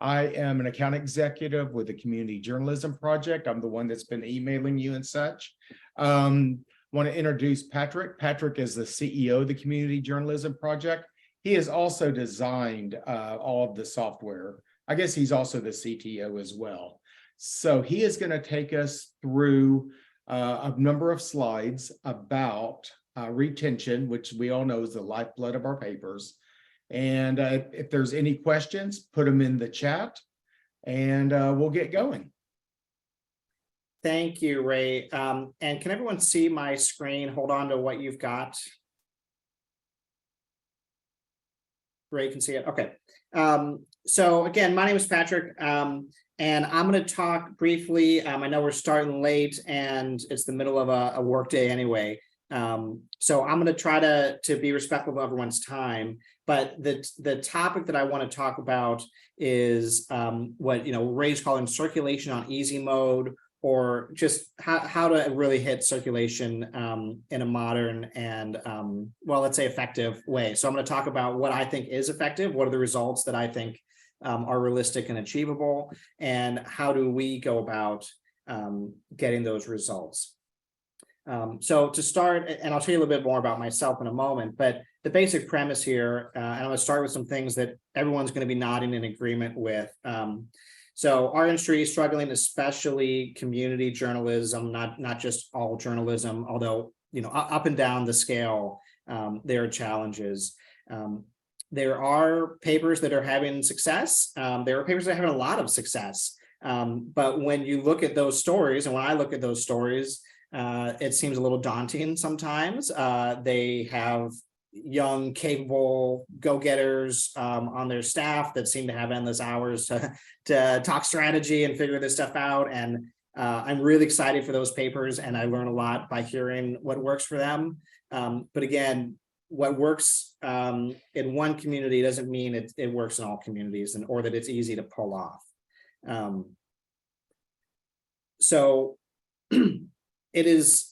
I am an account executive with the Community Journalism Project. I'm the one that's been emailing you and such. Want to introduce Patrick. Patrick is the CEO of the Community Journalism Project. He has also designed all of the software. I guess he's also the CTO as well. So he is going to take us through a number of slides about retention, which we all know is the lifeblood of our papers. And if there's any questions, put them in the chat and we'll get going. Thank you, Ray. And can everyone see my screen? Hold on to what you've got. Ray can see it. Okay. So again, my name is Patrick, and I'm going to talk briefly. I know we're starting late and it's the middle of a work day anyway. So I'm going to try to be respectful of everyone's time. But the topic that I want to talk about is what Ray's calling circulation on easy mode, or just how to really hit circulation in a modern and, well, let's say effective way. So I'm going to talk about what I think is effective, what are the results that I think are realistic and achievable, and how do we go about getting those results. So to start, and I'll tell you a little bit more about myself in a moment, but the basic premise here, and I'm going to start with some things that everyone's going to be nodding in agreement with. So our industry is struggling, especially community journalism, not just all journalism, although, up and down the scale, there are challenges. There are papers that are having success. There are papers that are having a lot of success. But when you look at those stories, and when I look at those stories, it seems a little daunting sometimes. They have young, capable go-getters on their staff that seem to have endless hours to talk strategy and figure this stuff out. And I'm really excited for those papers, and I learn a lot by hearing what works for them. But again, what works in one community doesn't mean it works in all communities, or that it's easy to pull off. So it is,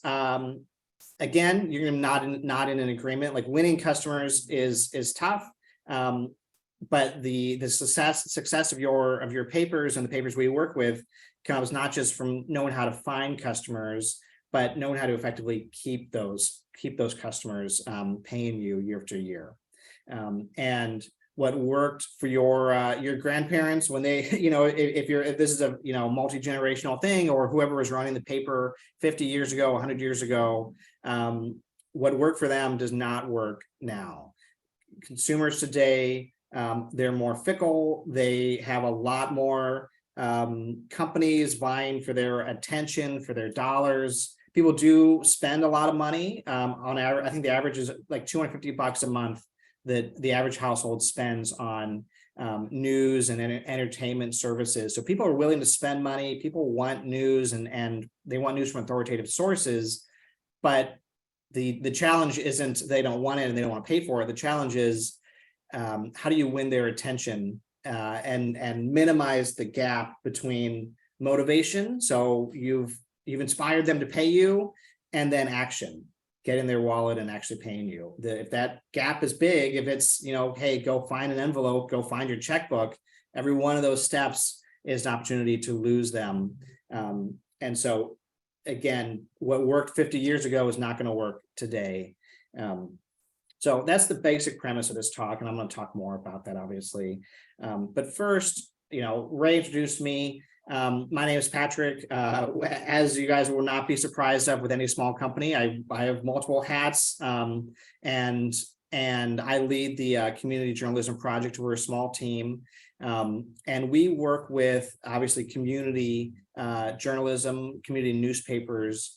again, you're not in an agreement. Like, winning customers is tough, but the success of your papers and the papers we work with comes not just from knowing how to find customers, but knowing how to effectively keep those customers paying you year after year. And what worked for your grandparents when they, if this is a multi-generational thing, or whoever was running the paper 50 years ago, 100 years ago, what worked for them does not work now. Consumers today, they're more fickle. They have a lot more companies vying for their attention, for their dollars. People do spend a lot of money. On average, I think the average is like $250 a month that the average household spends on news and entertainment services. So people are willing to spend money. People want news, and they want news from authoritative sources. But the challenge isn't they don't want it and they don't want to pay for it. The challenge is how do you win their attention and minimize the gap between motivation? So you've inspired them to pay you, and then action, get in their wallet and actually paying you. If that gap is big, if it's, hey, go find an envelope, go find your checkbook, every one of those steps is an opportunity to lose them. And so, again, what worked 50 years ago is not going to work today. So that's the basic premise of this talk, and I'm going to talk more about that, obviously. But first, Ray introduced me. My name is Patrick. As you guys will not be surprised of with any small company, I have multiple hats, and I lead the Community Journalism Project. We're a small team, and we work with, obviously, community journalism, community newspapers,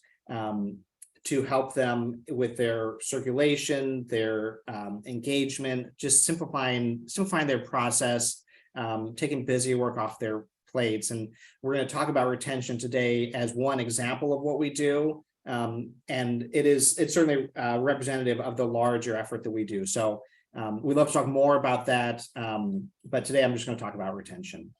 to help them with their circulation, their engagement, just simplifying their process, taking busy work off their plates. And we're going to talk about retention today as one example of what we do. And it's certainly representative of the larger effort that we do. So we'd love to talk more about that. But today I'm just going to talk about retention.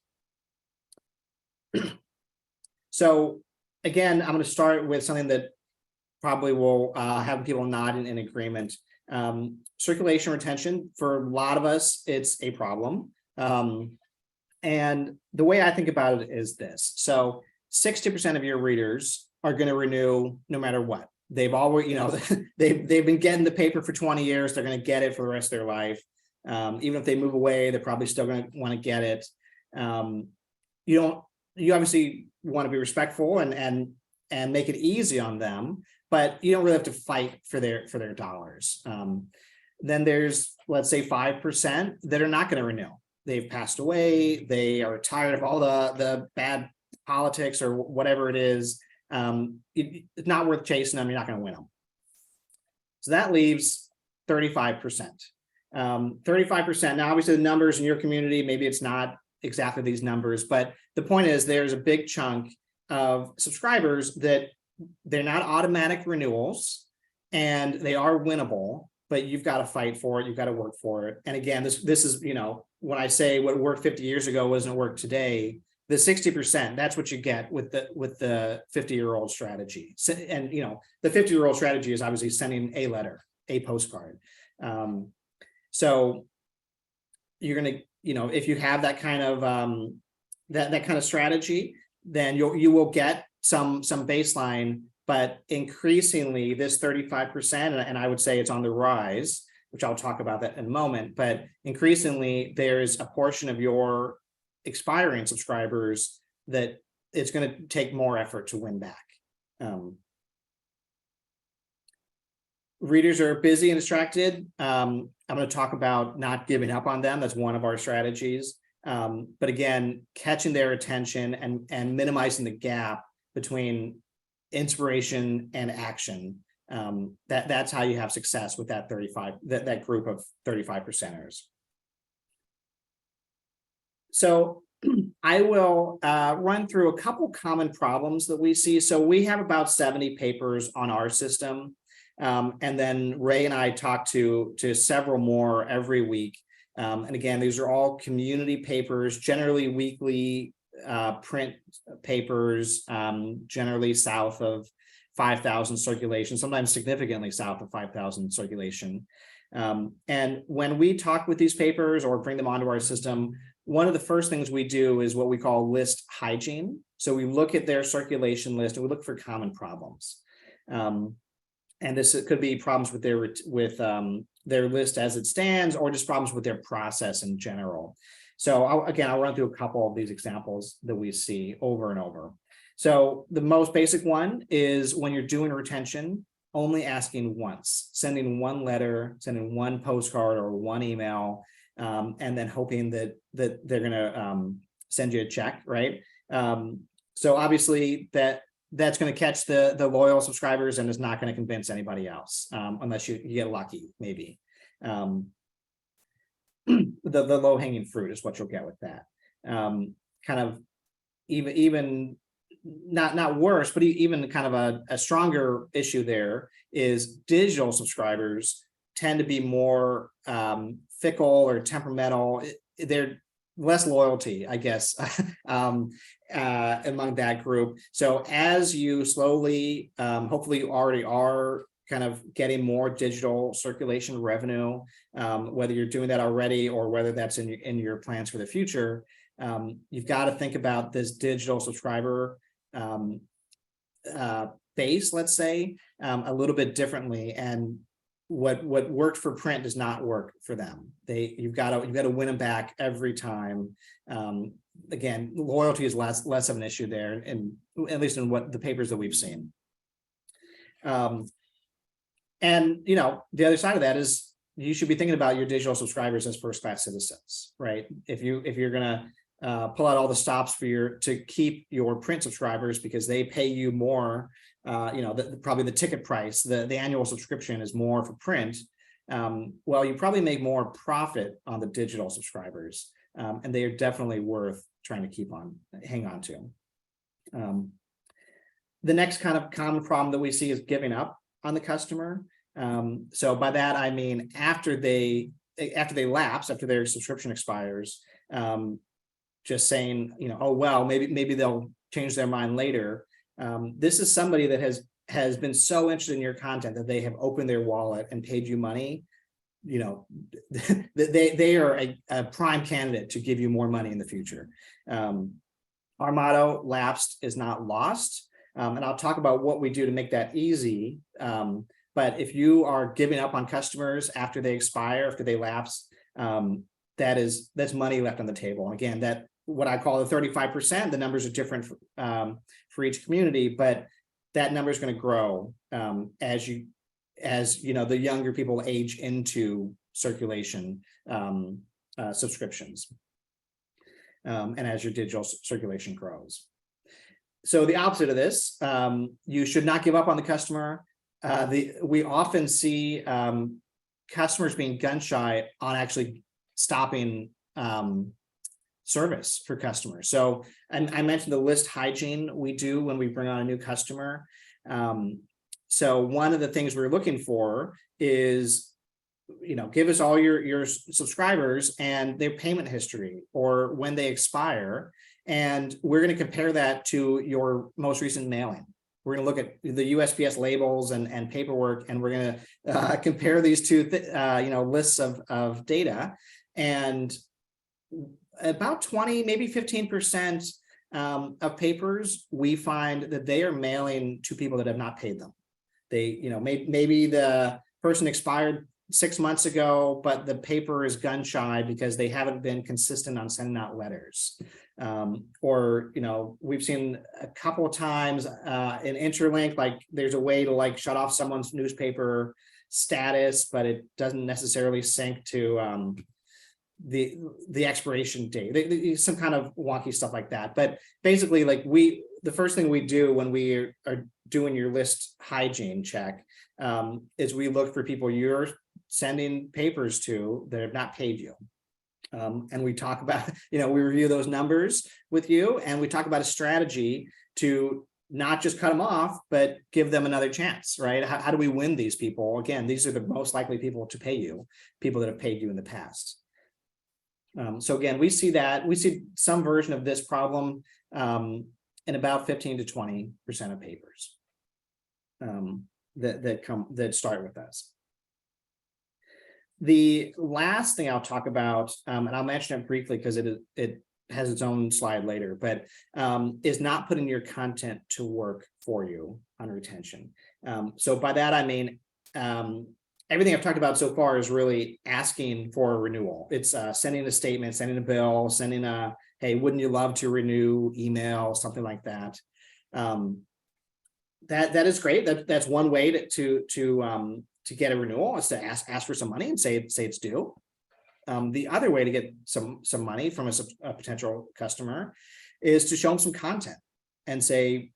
So again, I'm going to start with something that probably will have people nod in agreement. Circulation retention, for a lot of us, it's a problem. And the way I think about it is this. So 60% of your readers are going to renew no matter what. They've always, they've been getting the paper for 20 years. They're going to get it for the rest of their life. Even if they move away, they're probably still going to want to get it. You obviously want to be respectful and make it easy on them, but you don't really have to fight for their dollars. Then there's, let's say, 5% that are not going to renew. They've passed away. They are tired of all the bad politics or whatever it is. It's not worth chasing them. You're not going to win them. So that leaves 35%. 35%. Now, obviously, the numbers in your community, maybe it's not exactly these numbers, but the point is there's a big chunk of subscribers that they're not automatic renewals and they are winnable, but you've got to fight for it. You've got to work for it. And again, this is, when I say what worked 50 years ago doesn't work today, the 60%, that's what you get with the 50-year-old strategy. And, the 50-year-old strategy is obviously sending a letter, a postcard. So you're going to, if you have that kind of that kind of strategy, then you will get some baseline, but increasingly this 35%, and I would say it's on the rise, which I'll talk about that in a moment, but increasingly there's a portion of your expiring subscribers that it's going to take more effort to win back. Readers are busy and distracted. I'm going to talk about not giving up on them. That's one of our strategies. But again, catching their attention and minimizing the gap between inspiration and action. That's how you have success with that that group of 35%ers. So I will run through a couple common problems that we see. So we have about 70 papers on our system. And then Ray and I talk to several more every week. And again, these are all community papers, generally weekly print papers, generally south of 5,000 circulation, sometimes significantly south of 5,000 circulation. And when we talk with these papers or bring them onto our system, one of the first things we do is what we call list hygiene. So we look at their circulation list and we look for common problems. And this could be problems with their list as it stands, or just problems with their process in general. So I'll run through a couple of these examples that we see over and over. So the most basic one is when you're doing retention, only asking once, sending one letter, sending one postcard or one email, and then hoping that they're going to send you a check, right? So obviously that's going to catch the loyal subscribers and is not going to convince anybody else, unless you get lucky, maybe. The low-hanging fruit is what you'll get with that. Kind of even not worse, but even kind of a stronger issue there is digital subscribers tend to be more fickle or temperamental. They're less loyalty, I guess, among that group. So as you slowly, hopefully you already are kind of getting more digital circulation revenue, whether you're doing that already or whether that's in your plans for the future, you've got to think about this digital subscriber base, let's say, a little bit differently. And what worked for print does not work for them. You've got to win them back every time. Again, loyalty is less of an issue there, and at least in what the papers that we've seen. And the other side of that is you should be thinking about your digital subscribers as first-class citizens, right? If you're gonna pull out all the stops to keep your print subscribers because they pay you more, probably the ticket price, the annual subscription is more for print. Well, you probably make more profit on the digital subscribers, and they are definitely worth trying to hang on to. The next kind of common problem that we see is giving up on the customer. So by that I mean after they lapse, after their subscription expires, just saying, oh well, maybe they'll change their mind later. This is somebody that has been so interested in your content that they have opened their wallet and paid you money. you know, they are a prime candidate to give you more money in the future. Our motto, lapsed is not lost. And I'll talk about what we do to make that easy. But if you are giving up on customers after they expire, after they lapse, that's money left on the table. And again, that what I call the 35%, the numbers are different for each community, but that number is going to grow as you know, the younger people age into circulation subscriptions. And as your digital circulation grows. So the opposite of this, you should not give up on the customer. We often see customers being gun shy on actually stopping service for customers. So, and I mentioned the list hygiene we do when we bring on a new customer. So one of the things we're looking for is, you know, give us all your subscribers and their payment history or when they expire. And we're going to compare that to your most recent mailing. We're going to look at the USPS labels and paperwork, and we're going to compare these two, lists of data. And about 20, maybe 15% of papers, we find that they are mailing to people that have not paid them. They, you know, maybe the person expired 6 months ago, but the paper is gun shy because they haven't been consistent on sending out letters. Or, you know, we've seen a couple of times in Interlink, like there's a way to like shut off someone's newspaper status, but it doesn't necessarily sync to the expiration date, some kind of wonky stuff like that. But basically, like the first thing we do when we are doing your list hygiene check is we look for people you're sending papers to that have not paid you. And we talk about, you know, we review those numbers with you, and we talk about a strategy to not just cut them off, but give them another chance, right? How do we win these people? Again, these are the most likely people to pay you, people that have paid you in the past. So again, we see some version of this problem in about 15 to 20% of papers that start with us. The last thing I'll talk about, and I'll mention it briefly because it has its own slide later, but is not putting your content to work for you on retention. So by that, I mean, everything I've talked about so far is really asking for a renewal. It's sending a statement, sending a bill, sending a, hey, wouldn't you love to renew email, something like that. That is great. That's one way to get a renewal is to ask for some money and say it's due. The other way to get some money from a potential customer is to show them some content and say,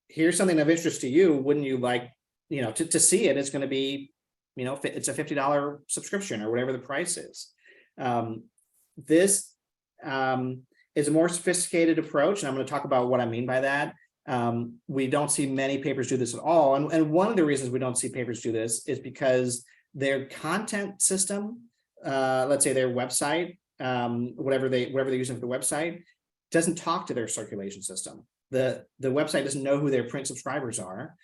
here's something of interest to you. Wouldn't you like, you know, to see it? It's going to be, you know, it's a $50 subscription or whatever the price is. This is a more sophisticated approach, and I'm going to talk about what I mean by that. We don't see many papers do this at all. And one of the reasons we don't see papers do this is because their content system, let's say their website, whatever they're using for the website, doesn't talk to their circulation system. The website doesn't know who their print subscribers are.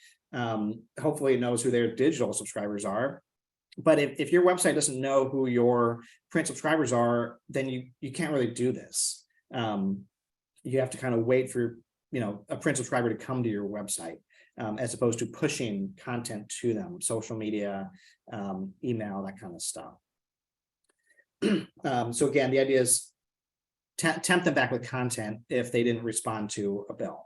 Hopefully it knows who their digital subscribers are. But if your website doesn't know who your print subscribers are, then you can't really do this. You have to kind of wait for, you know, a print subscriber to come to your website, as opposed to pushing content to them, social media, email, that kind of stuff. So again, the idea is tempt them back with content if they didn't respond to a bill.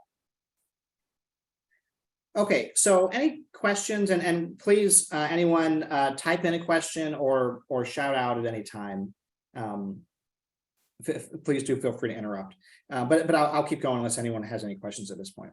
Okay, so any questions, and please, anyone type in a question or shout out at any time. Please do feel free to interrupt, but I'll keep going unless anyone has any questions at this point.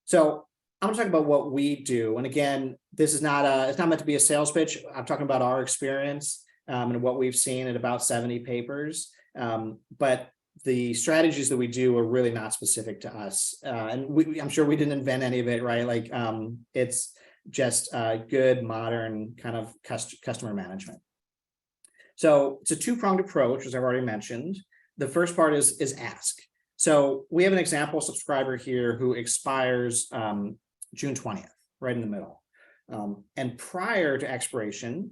So I'm going to talk about what we do, and again, this is it's not meant to be a sales pitch. I'm talking about our experience and what we've seen at about 70 papers, but the strategies that we do are really not specific to us, and I'm sure we didn't invent any of it, right? Like it's just good modern kind of customer management. So it's a two-pronged approach, as I've already mentioned. The first part is ask. So we have an example subscriber here who expires June 20th, right in the middle. And prior to expiration,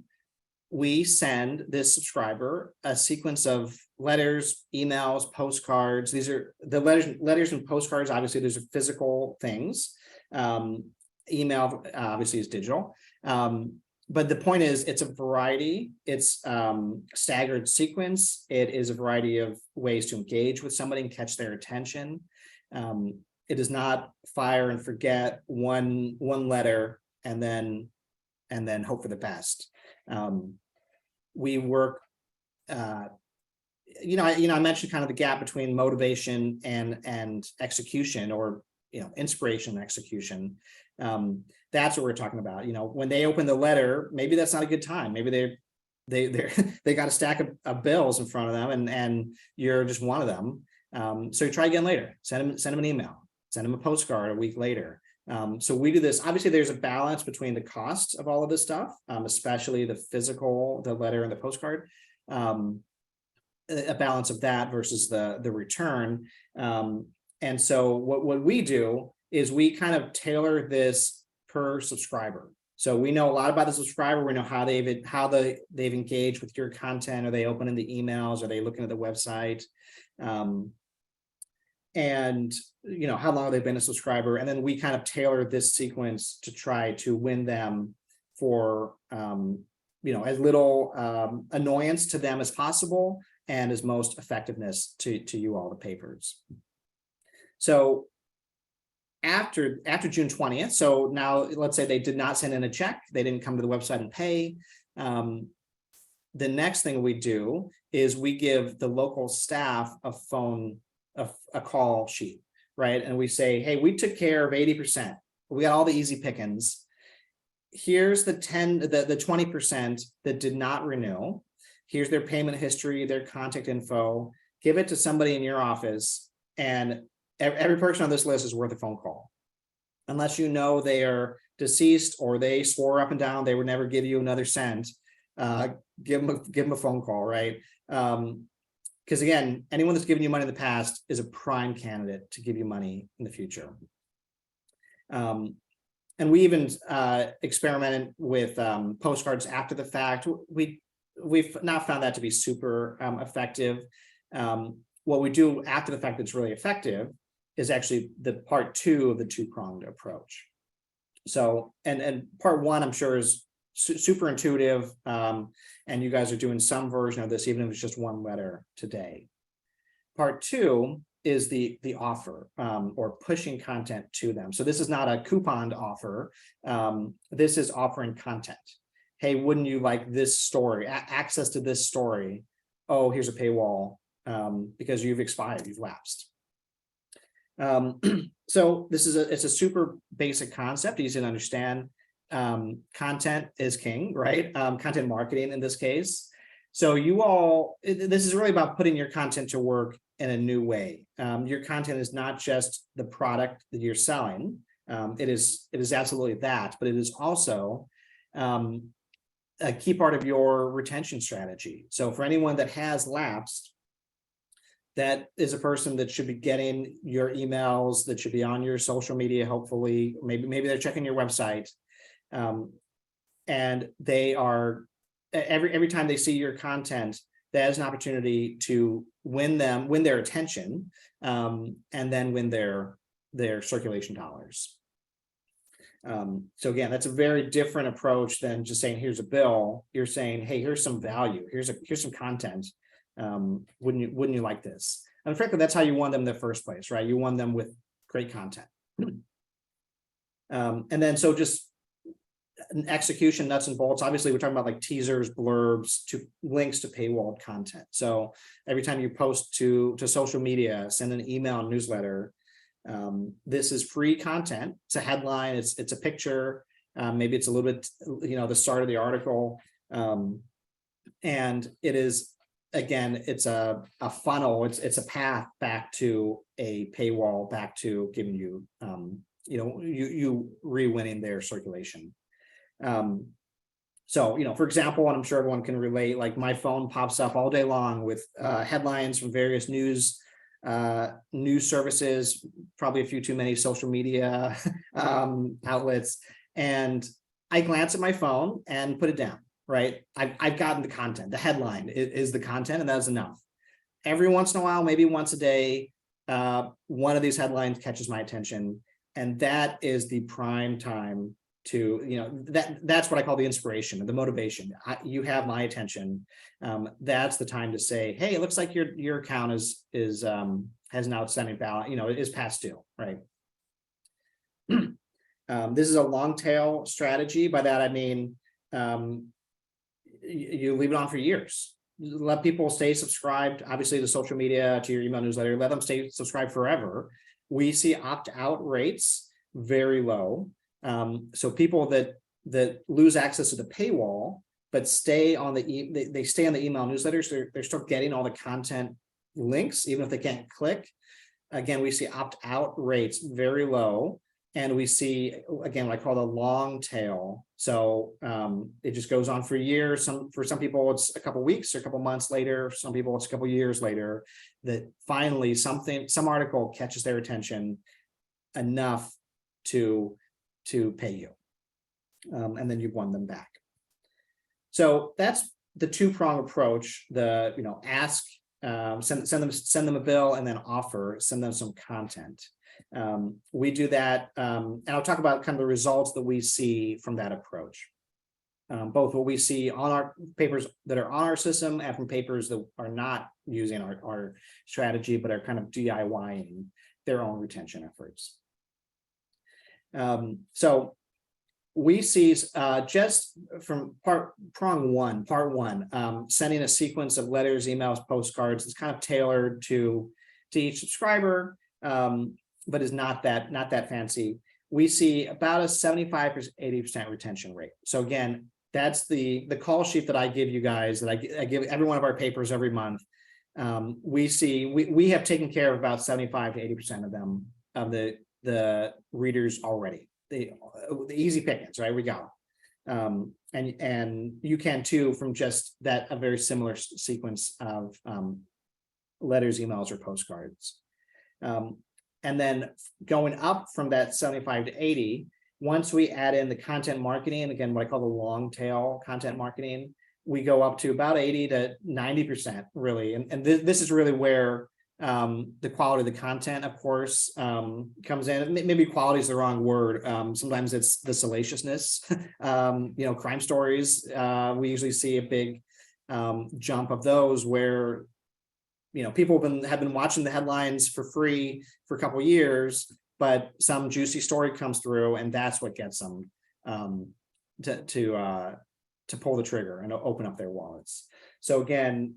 we send this subscriber a sequence of letters, emails, postcards. These are the letters and postcards. Obviously, those are physical things. Email obviously is digital. But the point is, it's a variety. It's staggered sequence. It is a variety of ways to engage with somebody and catch their attention. It is not fire and forget one letter and then hope for the best. We work, I mentioned kind of the gap between motivation and execution, or inspiration and execution. That's what we're talking about. When they open the letter, maybe that's not a good time. Maybe they got a stack of bills in front of them, and you're just one of them. So you try again later. Send them an email. Send them a postcard a week later. So we do this. Obviously, there's a balance between the costs of all of this stuff, especially the physical, the letter and the postcard, a balance of that versus the return. And so what we do is we kind of tailor this per subscriber. So we know a lot about the subscriber. We know how they've engaged with your content. Are they opening the emails? Are they looking at the website? And how long they've been a subscriber, and then we kind of tailor this sequence to try to win them for as little annoyance to them as possible, and as most effectiveness to you all, the papers. So after June 20th, so now let's say they did not send in a check, they didn't come to the website and pay. The next thing we do is we give the local staff a call sheet, right? And we say, hey, we took care of 80%. We got all the easy pickings. Here's the 20% that did not renew. Here's their payment history, their contact info. Give it to somebody in your office, and every person on this list is worth a phone call. Unless you know they are deceased or they swore up and down they would never give you another cent, give them a phone call, right? Because again, anyone that's given you money in the past is a prime candidate to give you money in the future. And we even experimented with postcards after the fact. We've not found that to be super effective. What we do after the fact that's really effective is actually the part 2 of the 2-pronged approach. So, and part 1, I'm sure, is super intuitive, and you guys are doing some version of this, even if it's just one letter today. Part 2 is the offer, or pushing content to them. So this is not a couponed offer. This is offering content. Hey, wouldn't you like this story, access to this story? Oh, here's a paywall, because you've expired, you've lapsed. So this is it's a super basic concept, easy to understand. Content is king, right? Content marketing in this case. So this is really about putting your content to work in a new way. Your content is not just the product that you're selling. It is absolutely that, but it is also a key part of your retention strategy. So for anyone that has lapsed, that is a person that should be getting your emails, that should be on your social media, hopefully. Maybe they're checking your website. And they are, every time they see your content, that is an opportunity to win their attention, and then win their circulation dollars. So again, that's a very different approach than just saying, here's a bill. You're saying, hey, here's some value. Here's some content. Wouldn't you like this? And frankly, that's how you won them in the first place, right? You won them with great content. And then, so just an execution, nuts and bolts. Obviously, we're talking about like teasers, blurbs, to links to paywalled content. So every time you post to social media, send an email, newsletter, this is free content. It's a headline, it's a picture, maybe it's a little bit, the start of the article. And it is, again, it's a funnel, it's a path back to a paywall, back to giving you, you re-winning their circulation. So, for example, and I'm sure everyone can relate, like my phone pops up all day long with headlines from various news services, probably a few too many social media outlets. And I glance at my phone and put it down. right? I've gotten the content, the headline is the content, and that's enough. Every once in a while, maybe once a day, one of these headlines catches my attention, and that is the prime time to, that's what I call the inspiration, the motivation. You have my attention. That's the time to say, hey, it looks like your account has an outstanding balance, is past due, right? This is a long tail strategy. By that I mean, you leave it on for years. Let people stay subscribed, obviously, to social media, to your email newsletter, let them stay subscribed forever. We see opt-out rates very low. So people that lose access to the paywall, but stay on they stay on the email newsletters, they're still getting all the content links, even if they can't click. Again, we see opt-out rates very low. And we see, again, what I call the long tail. So it just goes on for years. For some people, it's a couple weeks or a couple months later. Some people, it's a couple years later, that finally some article catches their attention enough to pay you. And then you've won them back. So that's the two-prong approach. The ask, send them a bill, and then offer, send them some content. We do that, and I'll talk about kind of the results that we see from that approach. Both what we see on our papers that are on our system and from papers that are not using our strategy, but are kind of DIYing their own retention efforts. So we see just from part one, sending a sequence of letters, emails, postcards. It's kind of tailored to each subscriber. But is not that fancy. We see about a 75-80% retention rate. So again, that's the call sheet that I give you guys, that I give every one of our papers every month. We have taken care of about 75-80% of them, of the readers already. The easy pickings, right? We got them. And you can too, from just a very similar sequence of letters, emails, or postcards. And then going up from that 75 to 80, once we add in the content marketing, again, what I call the long tail content marketing, we go up to about 80 to 90%, really. And this is really where the quality of the content, of course, comes in. Maybe quality is the wrong word. Sometimes it's the salaciousness. Crime stories, we usually see a big jump of those where people have been watching the headlines for free for a couple of years, but some juicy story comes through, and that's what gets them to pull the trigger and open up their wallets. So again,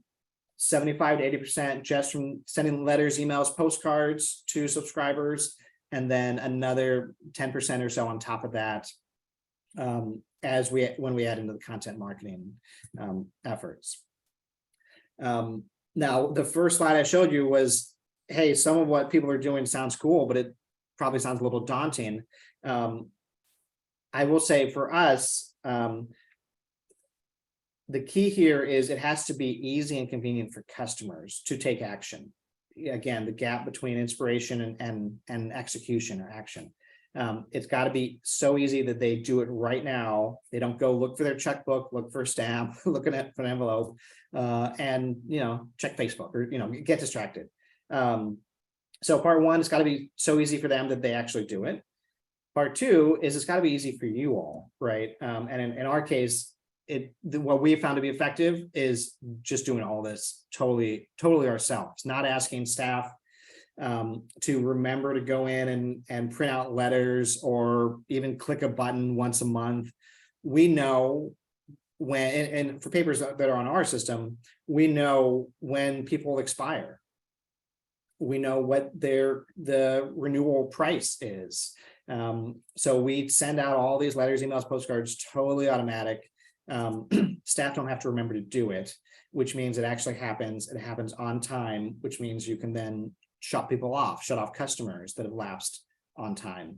75 to 80% just from sending letters, emails, postcards to subscribers, and then another 10% or so on top of that when we add into the content marketing efforts. Now, the first slide I showed you was, hey, some of what people are doing sounds cool, but it probably sounds a little daunting. I will say for us, the key here is it has to be easy and convenient for customers to take action. Again, the gap between inspiration and execution or action. It's got to be so easy that they do it right now. They don't go look for their checkbook, look for a stamp, looking at an envelope, and check Facebook or get distracted. So part one, it's got to be so easy for them that they actually do it. Part two is it's got to be easy for you all, right? And in our case, what we have found to be effective is just doing all this totally ourselves, not asking staff to remember to go in and print out letters or even click a button once a month. We know when, and for papers that are on our system, we know when people expire. We know what the renewal price is. So we send out all these letters, emails, postcards, totally automatic. Staff don't have to remember to do it, which means it actually happens. It happens on time, which means you can then shut off customers that have lapsed on time.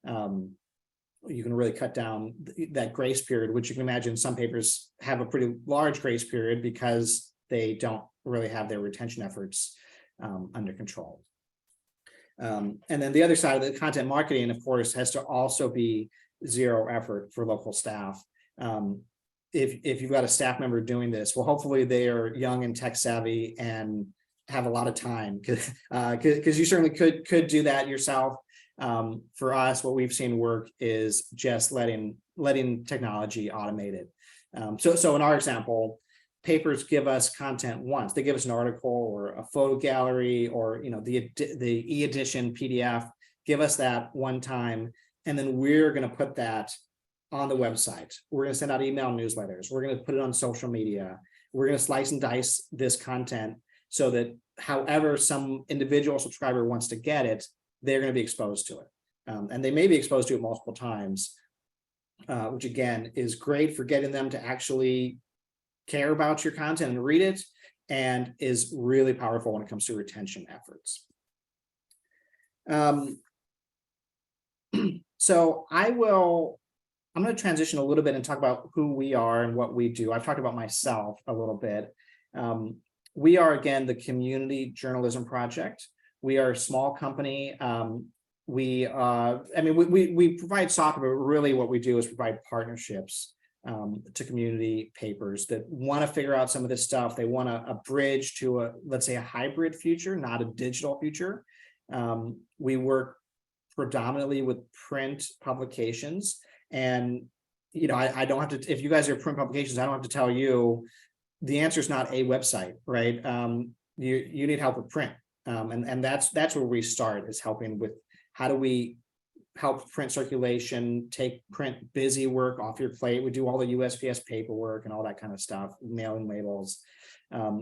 You can really cut down that grace period, which you can imagine some papers have a pretty large grace period because they don't really have their retention efforts under control. And then the other side of the content marketing, of course, has to also be zero effort for local staff. if you've got a staff member doing this, well, hopefully they are young and tech savvy and have a lot of time, because you certainly could do that yourself. For us, what we've seen work is just letting technology automate it. So in our example, papers give us content once. They give us an article or a photo gallery, or the e-edition PDF. Give us that one time, and then we're going to put that on the website. We're going to send out email newsletters. We're going to put it on social media. We're going to slice and dice this content so that however some individual subscriber wants to get it, they're going to be exposed to it. And they may be exposed to it multiple times, which again is great for getting them to actually care about your content and read it, and is really powerful when it comes to retention efforts. So I'm going to transition a little bit and talk about who we are and what we do. I've talked about myself a little bit. We are, again, the Community Journalism Project. We are a small company. We provide software, but really what we do is provide partnerships to community papers that want to figure out some of this stuff. They want a bridge to let's say a hybrid future, not a digital future. We work predominantly with print publications, and I don't have to, if you guys are print publications, I don't have to tell you the answer is not a website, right? You need help with print. And that's where we start, is helping with how do we help print circulation, take print busy work off your plate. We do all the USPS paperwork and all that kind of stuff, mailing labels.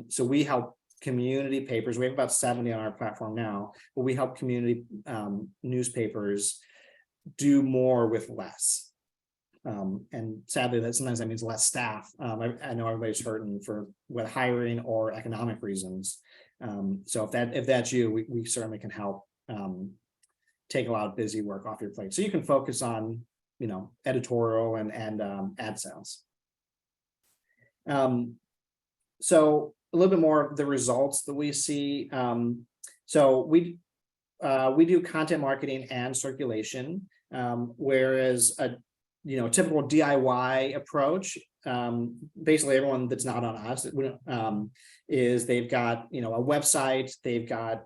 So we help community papers. We have about 70 on our platform now, but we help community newspapers do more with less. And sadly, sometimes that means less staff. I know everybody's hurting with hiring or economic reasons. So if that's you, we certainly can help take a lot of busy work off your plate, so you can focus on editorial and ad sales. So a little bit more of the results that we see. So we do content marketing and circulation, whereas a typical DIY approach, basically everyone that's not on us, is they've got a website, they've got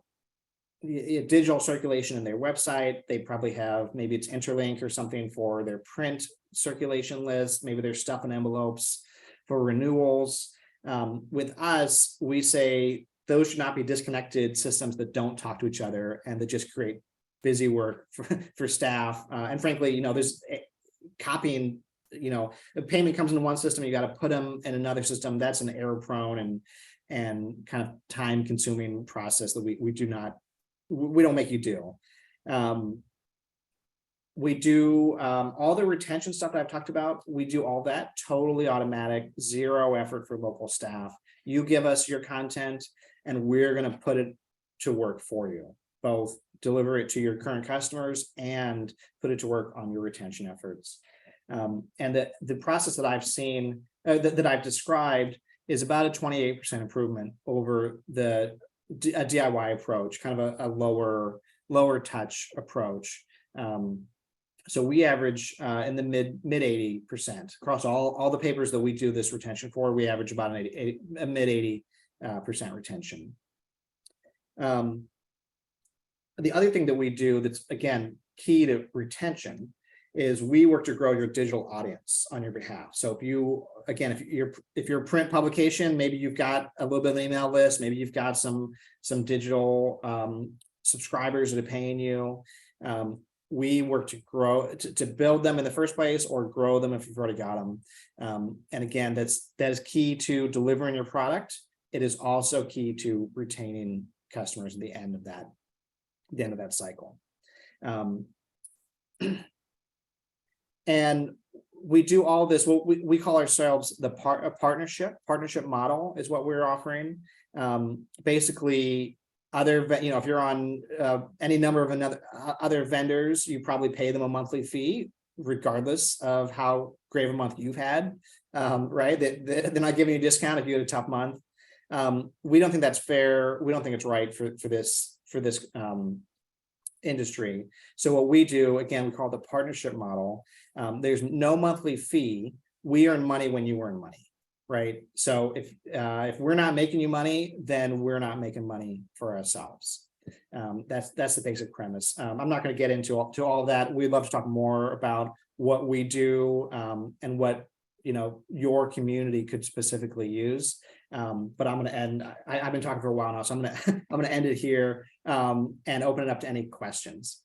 digital circulation in their website. They probably have, maybe it's Interlink or something for their print circulation list. Maybe there's stuff in envelopes for renewals. With us, we say those should not be disconnected systems that don't talk to each other and that just create busy work for staff. And frankly, there's copying, a payment comes into one system, you got to put them in another system. That's an error prone and kind of time consuming process that we don't make you do. We do all the retention stuff that I've talked about. We do all that totally automatic, zero effort for local staff. You give us your content and we're going to put it to work for you, both deliver it to your current customers and put it to work on your retention efforts. And the process that I've seen, that I've described, is about a 28% improvement over a DIY approach, kind of a lower touch approach. So we average in the mid 80% across all the papers that we do this retention for. We average about a mid 80% retention. The other thing that we do that's, again, key to retention is we work to grow your digital audience on your behalf. So if you're a print publication, maybe you've got a little bit of an email list, maybe you've got some digital subscribers that are paying you. We work to grow, to build them in the first place, or grow them if you've already got them. And again, that is key to delivering your product. It is also key to retaining customers at the end of that cycle. And we do all this. Well, we call ourselves a partnership model is what we're offering. Basically, if you're on any number of other vendors, you probably pay them a monthly fee, regardless of how great of a month you've had, right? They're not giving you a discount if you had a tough month. We don't think that's fair. We don't think it's right for this industry. So what we do, again, we call it the partnership model. There's no monthly fee, we earn money when you earn money, right? So if we're not making you money, then we're not making money for ourselves. That's the basic premise. I'm not going to get into all of that. We'd love to talk more about what we do, and what your community could specifically use. But I'm going to end. I've been talking for a while now, so I'm going to I'm going to end it here, and open it up to any questions.